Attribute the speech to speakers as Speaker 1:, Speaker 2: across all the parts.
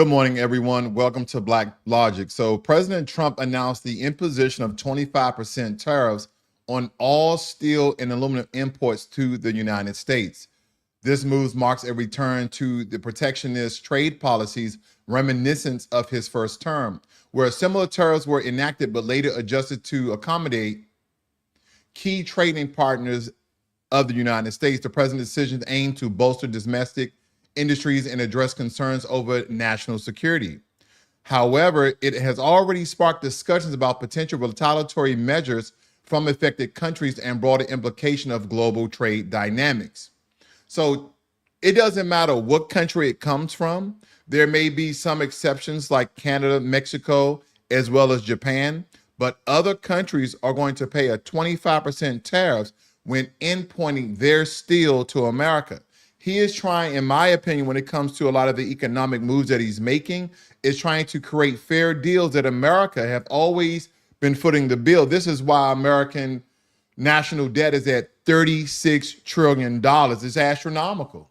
Speaker 1: Good morning, everyone. Welcome to Black Logic. So President Trump announced the imposition of 25% tariffs on all steel and aluminum imports to the United States. This move marks a return to the protectionist trade policies reminiscent of his first term, where similar tariffs were enacted but later adjusted to accommodate key trading partners of the United States. The president's decisions aim to bolster domestic industries and address concerns over national security. However, it has already sparked discussions about potential retaliatory measures from affected countries and broader implication of global trade dynamics. So it doesn't matter what country it comes from. There may be some exceptions like Canada, Mexico, as well as Japan, but other countries are going to pay a 25% tariffs when importing their steel to America. He is trying, in my opinion, when it comes to a lot of the economic moves that he's making, is trying to create fair deals that America have always been footing the bill. This is why American national debt is at $36 trillion. It's astronomical.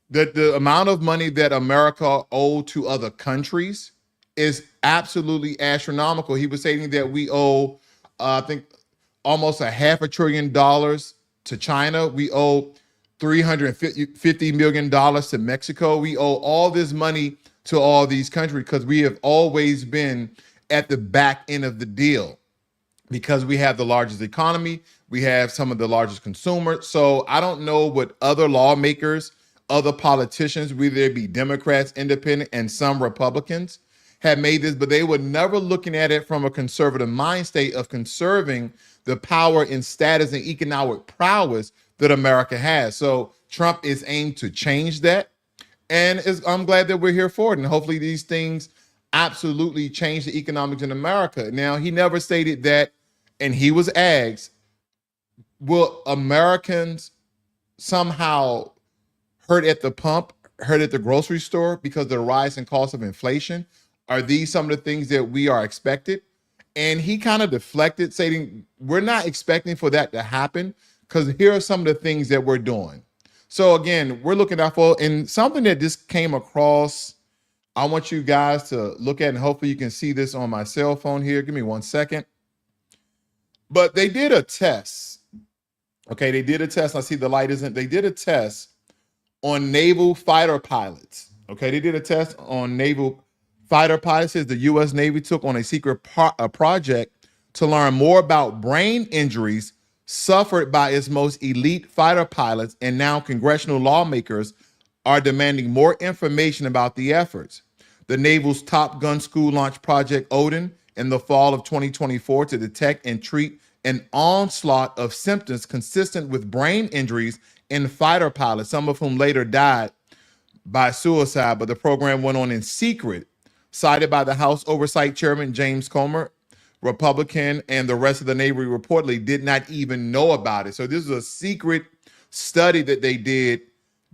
Speaker 1: The amount of money that America owed to other countries is absolutely astronomical. He was saying that we owe, I think, almost $500 billion to China. We owe $350 million to Mexico. We owe all this money to all these countries because we have always been at the back end of the deal because we have the largest economy. We have some of the largest consumers. So I don't know what other lawmakers, other politicians, whether they be Democrats, independent, and some Republicans, have made this, but they were never looking at it from a conservative mind state of conserving the power and status and economic prowess that America has. So Trump is aimed to change that. And I'm glad that we're here for it. And hopefully these things absolutely change the economics in America. Now, he never stated that, and he was asked, will Americans somehow hurt at the pump, hurt at the grocery store because of the rise in cost of inflation? Are these some of the things that we are expected? And he kind of deflected, saying, we're not expecting for that to happen because here are some of the things that we're doing. So again, we're looking out for, and something that just came across, I want you guys to look at, and hopefully you can see this on my cell phone here. Give me 1 second. But they did a test. Okay, they did a test. I see the light isn't. They did a test on naval fighter pilots. Okay, they did a test on naval fighter pilots. The U.S. Navy took on a secret project to learn more about brain injuries suffered by its most elite fighter pilots, and now congressional lawmakers are demanding more information about the efforts. The Naval's Top Gun school launched Project Odin in the fall of 2024 to detect and treat an onslaught of symptoms consistent with brain injuries in fighter pilots, some of whom later died by suicide, but the program went on in secret, cited by the House Oversight Chairman James Comer, Republican, and the rest of the Navy reportedly did not even know about it. So this is a secret study that they did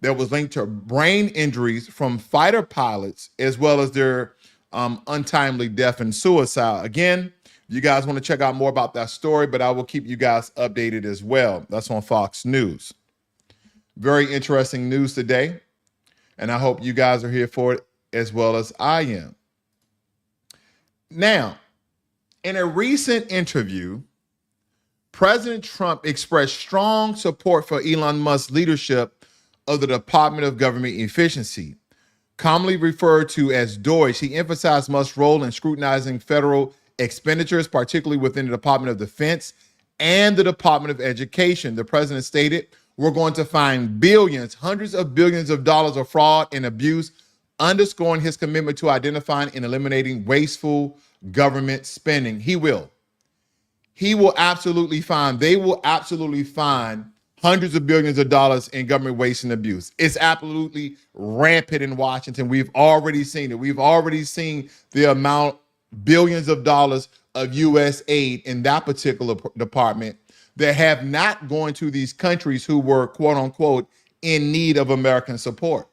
Speaker 1: that was linked to brain injuries from fighter pilots, as well as their untimely death and suicide. Again, you guys want to check out more about that story, but I will keep you guys updated as well. That's on Fox News. Very interesting news today, and I hope you guys are here for it as well as I am. Now, in a recent interview, President Trump expressed strong support for Elon Musk's leadership of the Department of Government Efficiency, commonly referred to as DOGE. He emphasized Musk's role in scrutinizing federal expenditures, particularly within the Department of Defense and the Department of Education. The president stated, "We're going to find billions, hundreds of billions of dollars of fraud and abuse," underscoring his commitment to identifying and eliminating wasteful government spending. He will absolutely find, they will absolutely find hundreds of billions of dollars in government waste and abuse. It's absolutely rampant in Washington. We've already seen it. We've already seen the amount, billions of dollars of U.S. aid in that particular department that have not gone to these countries who were, quote unquote, in need of American support.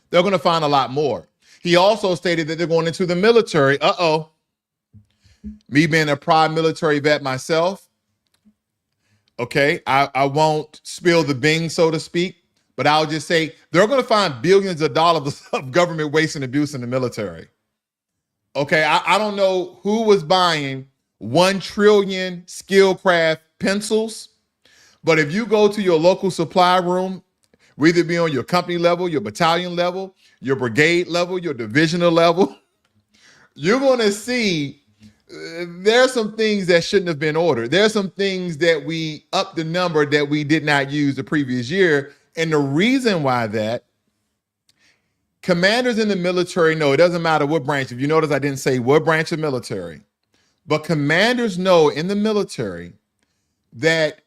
Speaker 1: They're going to find a lot more. He also stated that they're going into the military. Me being a prior military vet myself, okay, I won't spill the beans, so to speak, but I'll just say they're going to find billions of dollars of government waste and abuse in the military. Okay, I don't know who was buying 1 trillion Skillcraft pencils, but if you go to your local supply room, whether it be on your company level, your battalion level, your brigade level, your divisional level, you're going to see there's some things that shouldn't have been ordered. There's some things that we upped the number that we did not use the previous year. And the reason why that, commanders in the military know, it doesn't matter what branch. If you notice, I didn't say what branch of military, but commanders know in the military that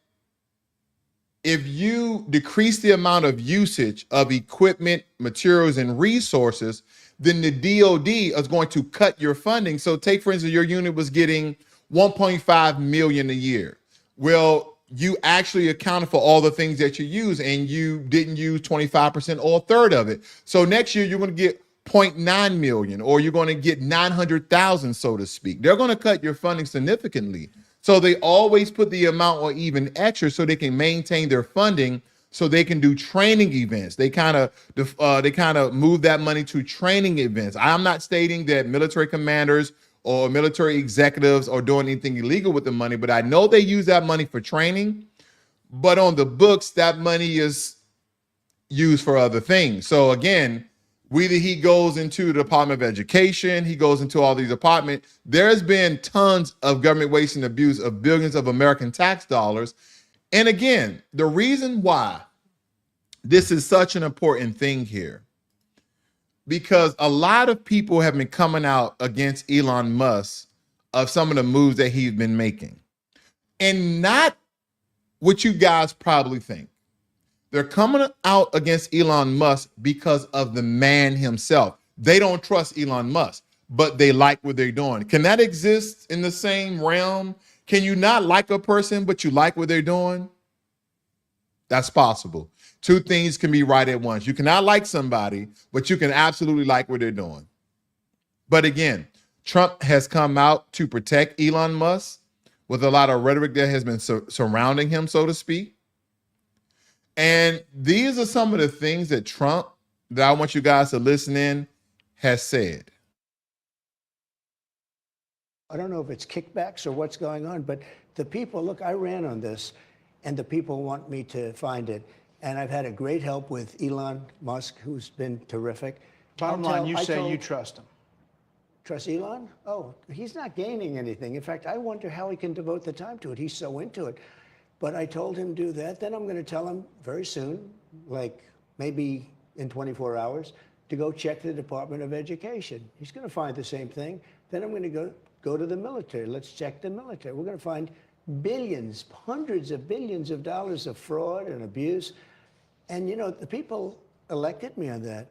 Speaker 1: if you decrease the amount of usage of equipment, materials, and resources, then the DOD is going to cut your funding. So take, for instance, your unit was getting 1.5 million a year. Well, you actually accounted for all the things that you use, and you didn't use 25% or a third of it. So next year you're going to get 0.9 million, or you're going to get 900,000, so to speak. They're going to cut your funding significantly. So they always put the amount or even extra so they can maintain their funding, so they can do training events. They kind of move that money to training events. I'm not stating that military commanders or military executives are doing anything illegal with the money, but I know they use that money for training. But on the books, that money is used for other things. So again, whether he goes into the Department of Education, he goes into all these departments, there's been tons of government waste and abuse of billions of American tax dollars. And again, the reason why this is such an important thing here, because a lot of people have been coming out against Elon Musk of some of the moves that he's been making. And not what you guys probably think. They're coming out against Elon Musk because of the man himself. They don't trust Elon Musk, but they like what they're doing. Can that exist in the same realm? Can you not like a person, but you like what they're doing? That's possible. Two things can be right at once. You cannot like somebody, but you can absolutely like what they're doing. But again, Trump has come out to protect Elon Musk with a lot of rhetoric that has been surrounding him, so to speak. And these are some of the things that Trump, that I want you guys to listen in, has said.
Speaker 2: I don't know if it's kickbacks or what's going on, but the people, look, I ran on this, and the people want me to find it. And I've had a great help with Elon Musk, who's been terrific.
Speaker 3: Bottom line, you say you trust him.
Speaker 2: Trust Elon? Oh, he's not gaining anything. In fact, I wonder how he can devote the time to it. He's so into it. But I told him do that. Then I'm going to tell him very soon, like maybe in 24 hours, to go check the Department of Education. He's going to find the same thing. Then I'm going to go to the military. Let's check the military. We're going to find billions, hundreds of billions of dollars of fraud and abuse. And, you know, the people elected me on that.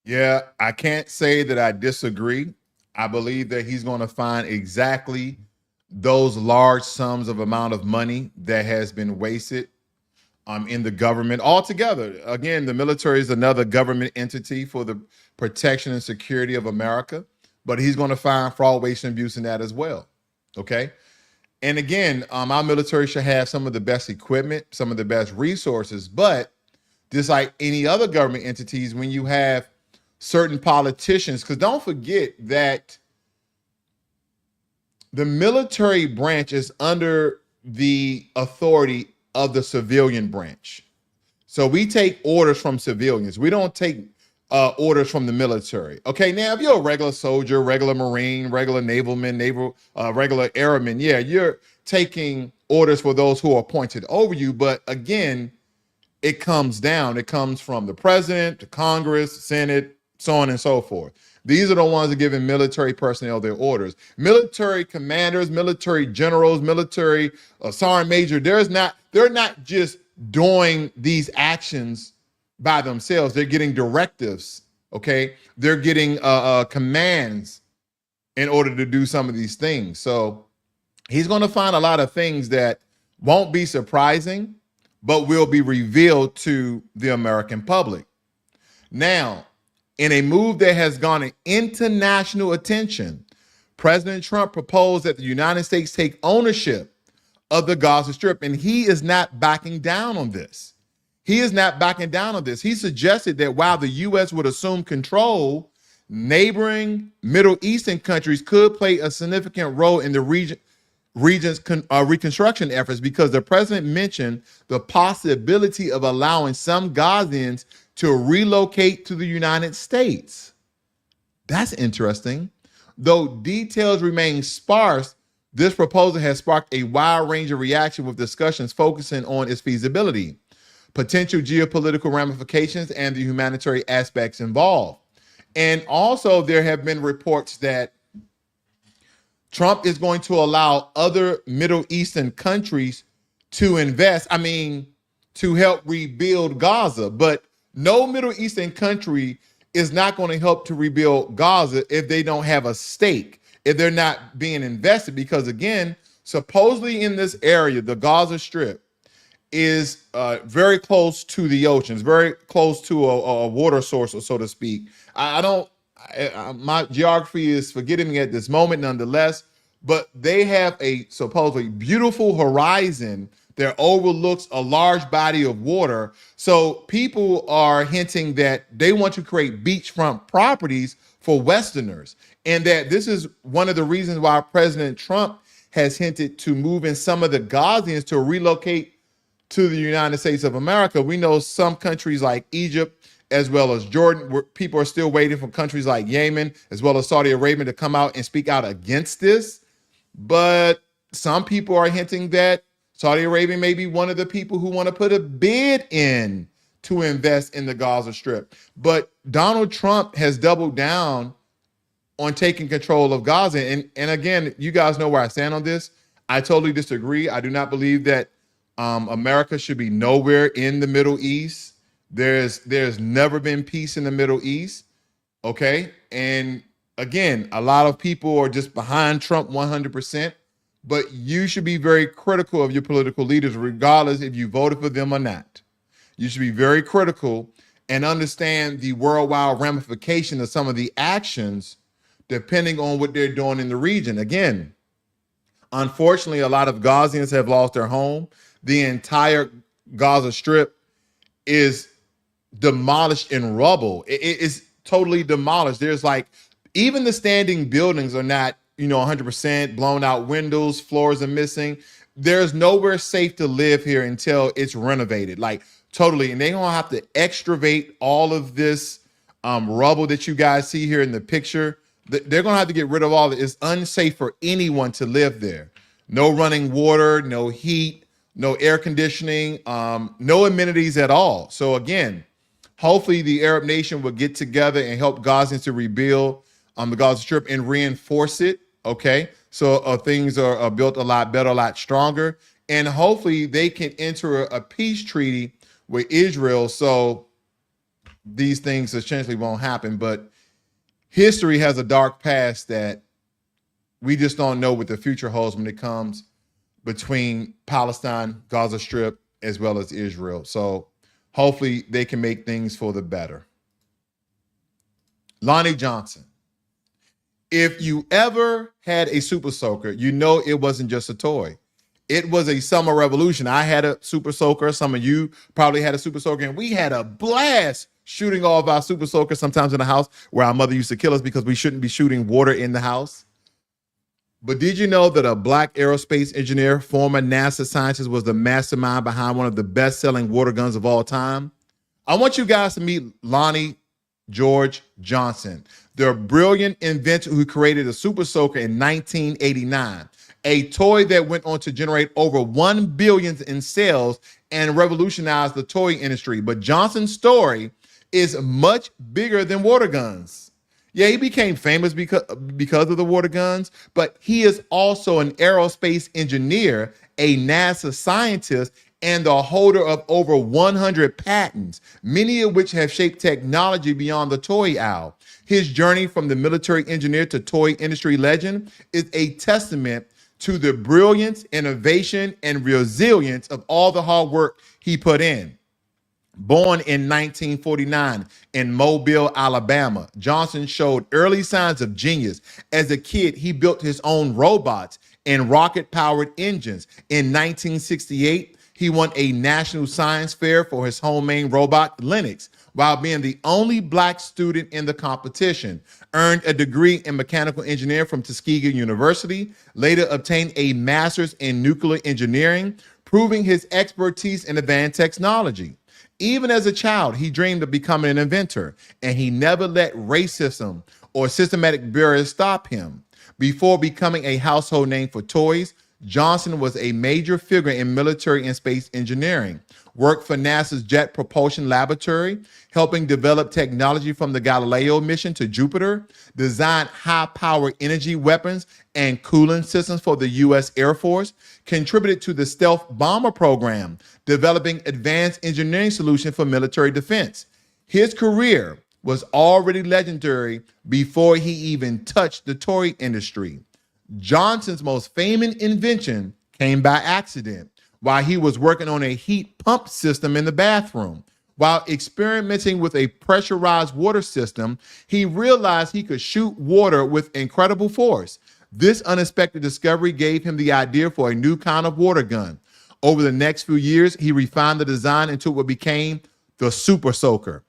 Speaker 1: Yeah, I can't say that I disagree. I believe that he's going to find exactly those large sums of amount of money that has been wasted in the government altogether. Again, the military is another government entity for the protection and security of America, but he's going to find fraud, waste, and abuse in that as well. Okay. And again, our military should have some of the best equipment, some of the best resources, but just like any other government entities, when you have certain politicians, because don't forget that the military branch is under the authority of the civilian branch. So we take orders from civilians. We don't take orders from the military. Okay, now if you're a regular soldier, regular Marine, regular navalman, regular airman, yeah, you're taking orders for those who are appointed over you. But again, it comes down. It comes from the president, the Congress, Senate, so on and so forth. These are the ones that are giving military personnel their orders. Military commanders, military generals, military sergeant major, they're not just doing these actions by themselves. They're getting directives, okay? They're getting commands in order to do some of these things. So he's going to find a lot of things that won't be surprising, but will be revealed to the American public. Now, in a move that has garnered international attention, President Trump proposed that the United States take ownership of the Gaza Strip. And he is not backing down on this. He is not backing down on this. He suggested that while the U.S. would assume control, neighboring Middle Eastern countries could play a significant role in the region's reconstruction efforts, because the president mentioned the possibility of allowing some Gazans to relocate to the United States. That's interesting. Though details remain sparse, this proposal has sparked a wide range of reaction, with discussions focusing on its feasibility, potential geopolitical ramifications, and the humanitarian aspects involved. And also, there have been reports that Trump is going to allow other Middle Eastern countries to invest, to help rebuild Gaza. But no Middle Eastern country is not going to help to rebuild Gaza if they don't have a stake, if they're not being invested. Because again, supposedly in this area, the Gaza Strip is very close to the oceans, very close to a water source, so to speak. My geography is forgetting me at this moment nonetheless, but they have a supposedly beautiful horizon that overlooks a large body of water. So people are hinting that they want to create beachfront properties for Westerners, and that this is one of the reasons why President Trump has hinted to moving some of the Gazans to relocate to the United States of America. We know some countries like Egypt, as well as Jordan, where people are still waiting for countries like Yemen, as well as Saudi Arabia, to come out and speak out against this. But some people are hinting that Saudi Arabia may be one of the people who want to put a bid in to invest in the Gaza Strip. But Donald Trump has doubled down on taking control of Gaza. And again, you guys know where I stand on this. I totally disagree. I do not believe that America should be nowhere in the Middle East. There's never been peace in the Middle East. Okay. And again, a lot of people are just behind Trump 100%, but you should be very critical of your political leaders, regardless if you voted for them or not. You should be very critical and understand the worldwide ramification of some of the actions, depending on what they're doing in the region. Again, unfortunately, a lot of Gazans have lost their home. The entire Gaza Strip is demolished in rubble. It is totally demolished. There's even the standing buildings are not, 100% blown out windows, floors are missing. There's nowhere safe to live here until it's renovated, totally. And they're going to have to excavate all of this rubble that you guys see here in the picture. They're going to have to get rid of all of it. It's unsafe for anyone to live there. No running water, no heat, no air conditioning, no amenities at all. So again, hopefully the Arab nation will get together and help Gazans to rebuild the Gaza Strip and reinforce it. Okay, so things are built a lot better, a lot stronger, and hopefully they can enter a peace treaty with Israel, so these things essentially won't happen. But history has a dark past that we just don't know what the future holds when it comes between Palestine, Gaza Strip, as well as Israel. So hopefully they can make things for the better. Lonnie Johnson. If you ever had a super soaker, you know it wasn't just a toy. It was a summer revolution. I had a super soaker. Some of you probably had a super soaker, and we had a blast shooting all of our super soakers sometimes in the house, where our mother used to kill us because we shouldn't be shooting water in the house. But did you know that a Black aerospace engineer, former NASA scientist, was the mastermind behind one of the best-selling water guns of all time? I want you guys to meet Lonnie George Johnson, the brilliant inventor who created a super soaker in 1989, a toy that went on to generate over $1 billion in sales and revolutionize the toy industry. But Johnson's story is much bigger than water guns. Yeah, he became famous because of the water guns, but he is also an aerospace engineer, a NASA scientist, and the holder of over 100 patents, many of which have shaped technology beyond the toy aisle. His journey from the military engineer to toy industry legend is a testament to the brilliance, innovation, and resilience of all the hard work he put in. Born in 1949 in Mobile, Alabama, Johnson showed early signs of genius. As a kid, he built his own robots and rocket-powered engines. In 1968, he won a national science fair for his homemade robot, Linux, while being the only black student in the competition. Earned a degree in mechanical engineering from Tuskegee University, later obtained a master's in nuclear engineering, proving his expertise in advanced technology. Even as a child, he dreamed of becoming an inventor, and he never let racism or systematic barriers stop him. Before becoming a household name for toys, Johnson was a major figure in military and space engineering, worked for NASA's Jet Propulsion Laboratory, helping develop technology from the Galileo mission to Jupiter, designed high-power energy weapons and cooling systems for the U.S. Air Force, contributed to the stealth bomber program, developing advanced engineering solutions for military defense. His career was already legendary before he even touched the toy industry. Johnson's most famous invention came by accident while he was working on a heat pump system in the bathroom. While experimenting with a pressurized water system, he realized he could shoot water with incredible force. This unexpected discovery gave him the idea for a new kind of water gun. Over the next few years, he refined the design into what became the Super Soaker.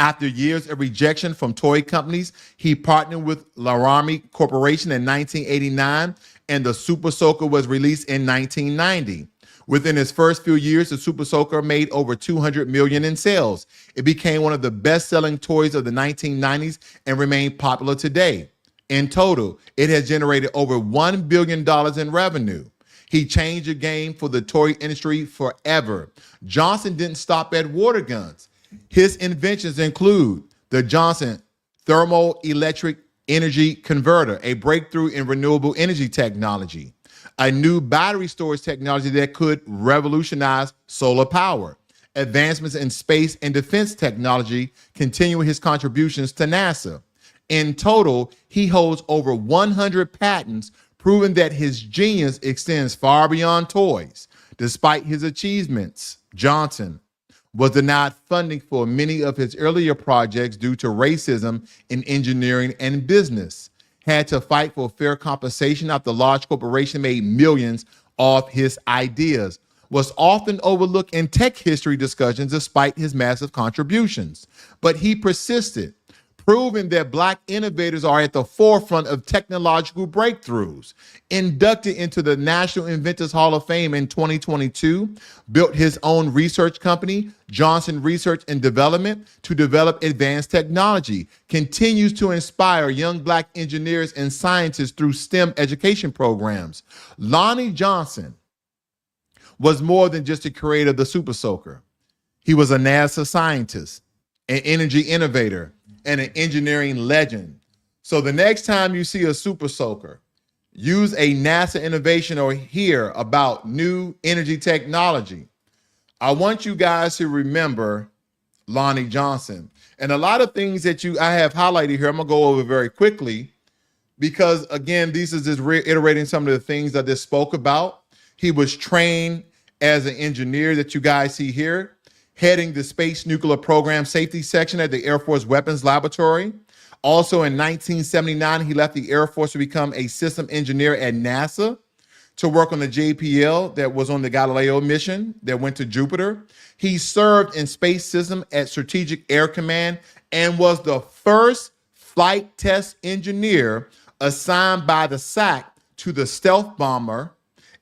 Speaker 1: After years of rejection from toy companies, he partnered with Laramie Corporation in 1989, and the Super Soaker was released in 1990. Within its first few years, the Super Soaker made over $200 million in sales. It became one of the best-selling toys of the 1990s and remained popular today. In total, it has generated over $1 billion in revenue. He changed the game for the toy industry forever. Johnson didn't stop at water guns. His inventions include the Johnson Thermoelectric Energy Converter, a breakthrough in renewable energy technology, a new battery storage technology that could revolutionize solar power, advancements in space and defense technology, continuing his contributions to NASA. In total, he holds over 100 patents, proving that his genius extends far beyond toys. Despite his achievements, Johnson was denied funding for many of his earlier projects due to racism in engineering and business. Had to fight for fair compensation after the large corporation made millions off his ideas. Was often overlooked in tech history discussions despite his massive contributions. But he persisted, proving that Black innovators are at the forefront of technological breakthroughs. Inducted into the National Inventors Hall of Fame in 2022, built his own research company, Johnson Research and Development, to develop advanced technology, continues to inspire young Black engineers and scientists through STEM education programs. Lonnie Johnson was more than just a creator of the Super Soaker. He was a NASA scientist, an energy innovator, and an engineering legend. So the next time you see a Super Soaker, use a NASA innovation or hear about new energy technology, I want you guys to remember Lonnie Johnson. And a lot of things that I have highlighted here, I'm gonna go over very quickly because again, this is just reiterating some of the things that I just spoke about. He was trained as an engineer that you guys see here, heading the Space Nuclear Program Safety Section at the Air Force Weapons Laboratory. Also in 1979, he left the Air Force to become a system engineer at NASA to work on the JPL that was on the Galileo mission that went to Jupiter. He served in space system at Strategic Air Command and was the first flight test engineer assigned by the SAC to the stealth bomber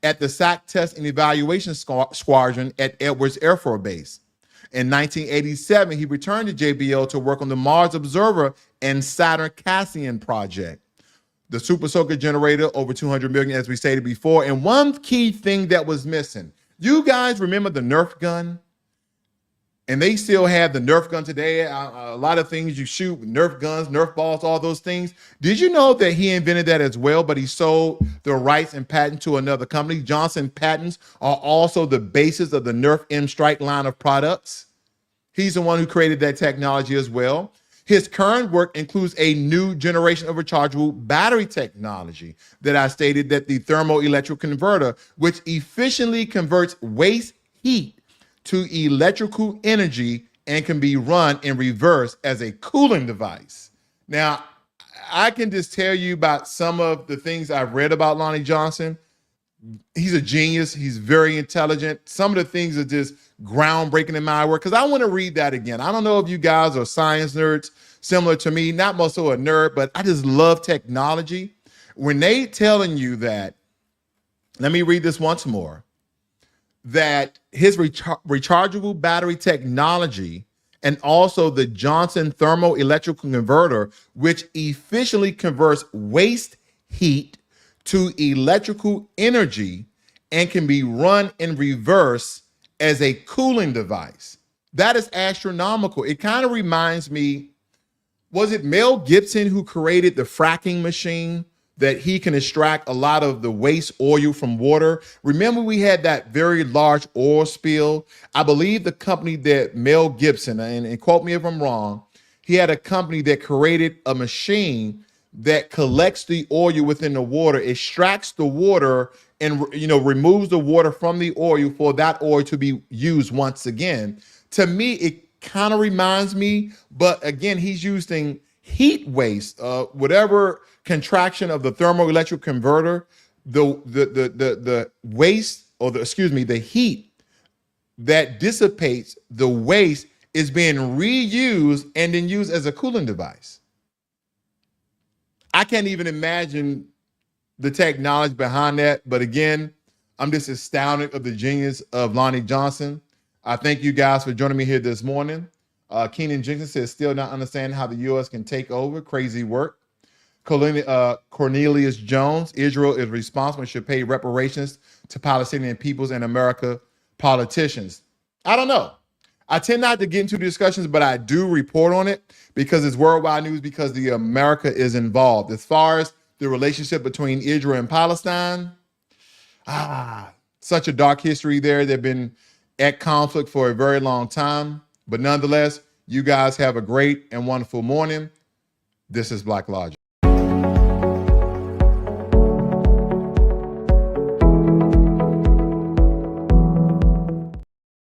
Speaker 1: at the SAC Test and Evaluation Squadron at Edwards Air Force Base. In 1987, he returned to JPL to work on the Mars Observer and Saturn Cassian project. The Super Soaker generated over 200 million, as we stated before. And one key thing that was missing, you guys remember the Nerf gun? And they still have the Nerf gun today. A lot of things you shoot, Nerf guns, Nerf balls, all those things. Did you know that he invented that as well, but he sold the rights and patent to another company? Johnson patents are also the basis of the Nerf M-Strike line of products. He's the one who created that technology as well. His current work includes a new generation of rechargeable battery technology that I stated, that the thermoelectric converter, which efficiently converts waste heat to electrical energy and can be run in reverse as a cooling device. Now, I can just tell you about some of the things I've read about Lonnie Johnson. He's a genius. He's very intelligent. Some of the things are just groundbreaking in my work, because I want to read that again. I don't know if you guys are science nerds similar to me, not much so a nerd, but I just love technology. When they telling you that, let me read this once more, that his rechargeable battery technology and also the Johnson thermal electrical converter, which efficiently converts waste heat to electrical energy and can be run in reverse as a cooling device. That is astronomical. It kind of reminds me, was it Mel Gibson who created the fracking machine that he can extract a lot of the waste oil from water? Remember, we had that very large oil spill. I believe the company that Mel Gibson, and quote me if I'm wrong, he had a company that created a machine that collects the oil within the water, extracts the water, and removes the water from the oil for that oil to be used once again. To me, it kind of reminds me, but again, he's using heat waste, whatever contraction of the thermoelectric converter, the waste, or the heat that dissipates the waste is being reused and then used as a cooling device. I can't even imagine the technology behind that. But again, I'm just astounded of the genius of Lonnie Johnson. I thank you guys for joining me here this morning. Keenan Jenkins says, still not understanding how the U.S. can take over. Crazy work. Cornelius Jones, Israel is responsible and should pay reparations to Palestinian peoples and America politicians. I don't know. I tend not to get into discussions, but I do report on it because it's worldwide news, because the America is involved. As far as the relationship between Israel and Palestine, such a dark history there. They've been at conflict for a very long time. But nonetheless, you guys have a great and wonderful morning. This is Black Logic.